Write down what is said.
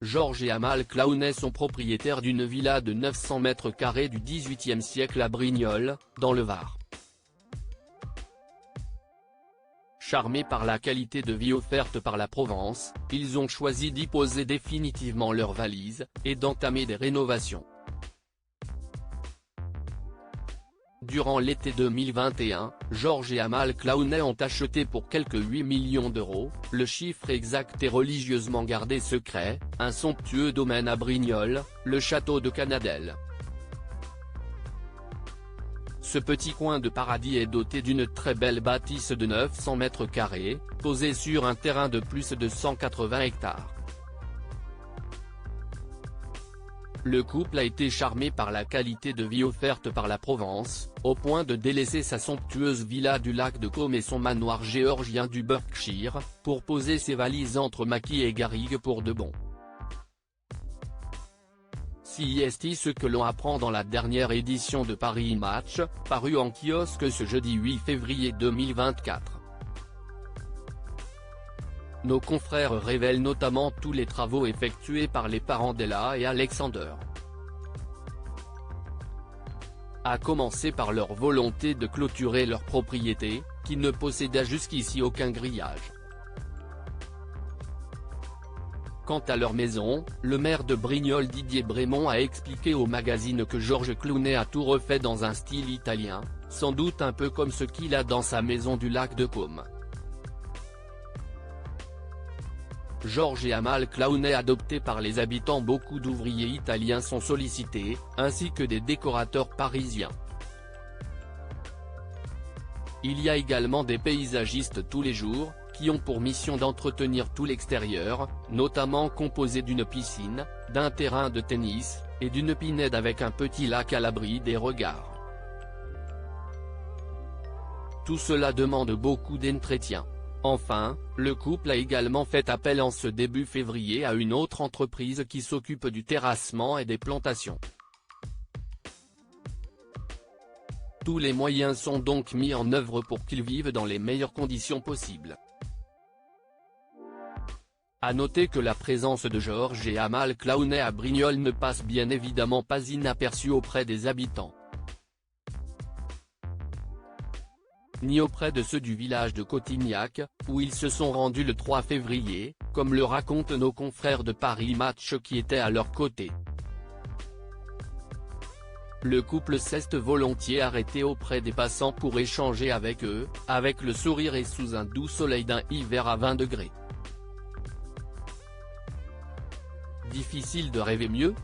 Georges et Amal Claounet sont propriétaires d'une villa de 900 mètres carrés du XVIIIe siècle à Brignoles, dans le Var. Charmés par la qualité de vie offerte par la Provence, ils ont choisi d'y poser définitivement leurs valises, et d'entamer des rénovations. Durant l'été 2021, Georges et Amal Claounet ont acheté pour quelques 8 millions d'euros, le chiffre exact est religieusement gardé secret, un somptueux domaine à Brignoles, le château de Canadelle. Ce petit coin de paradis est doté d'une très belle bâtisse de 900 mètres carrés, posée sur un terrain de plus de 180 hectares. Le couple a été charmé par la qualité de vie offerte par la Provence, au point de délaisser sa somptueuse villa du lac de Côme et son manoir géorgien du Berkshire, pour poser ses valises entre Maquis et Garrigues pour de bon. C'est ce que l'on apprend dans la dernière édition de Paris Match, parue en kiosque ce jeudi 8 février 2024. Nos confrères révèlent notamment tous les travaux effectués par les parents d'Ella et Alexander. À commencer par leur volonté de clôturer leur propriété, qui ne possédait jusqu'ici aucun grillage. Quant à leur maison, le maire de Brignoles Didier Brémond a expliqué au magazine que Georges Claounet a tout refait dans un style italien, sans doute un peu comme ce qu'il a dans sa maison du lac de Côme. Georges et Amal Claounet adoptés par les habitants. Beaucoup d'ouvriers italiens sont sollicités, ainsi que des décorateurs parisiens. Il y a également des paysagistes tous les jours, qui ont pour mission d'entretenir tout l'extérieur, notamment composé d'une piscine, d'un terrain de tennis, et d'une pinède avec un petit lac à l'abri des regards. Tout cela demande beaucoup d'entretien. Enfin, le couple a également fait appel en ce début février à une autre entreprise qui s'occupe du terrassement et des plantations. Tous les moyens sont donc mis en œuvre pour qu'ils vivent dans les meilleures conditions possibles. À noter que la présence de Georges et Amal Claounet à Brignoles ne passe bien évidemment pas inaperçue auprès des habitants. Ni auprès de ceux du village de Cotignac, où ils se sont rendus le 3 février, comme le racontent nos confrères de Paris Match qui étaient à leur côté. Le couple s'est volontiers arrêté auprès des passants pour échanger avec eux, avec le sourire et sous un doux soleil d'un hiver à 20 degrés. Difficile de rêver mieux,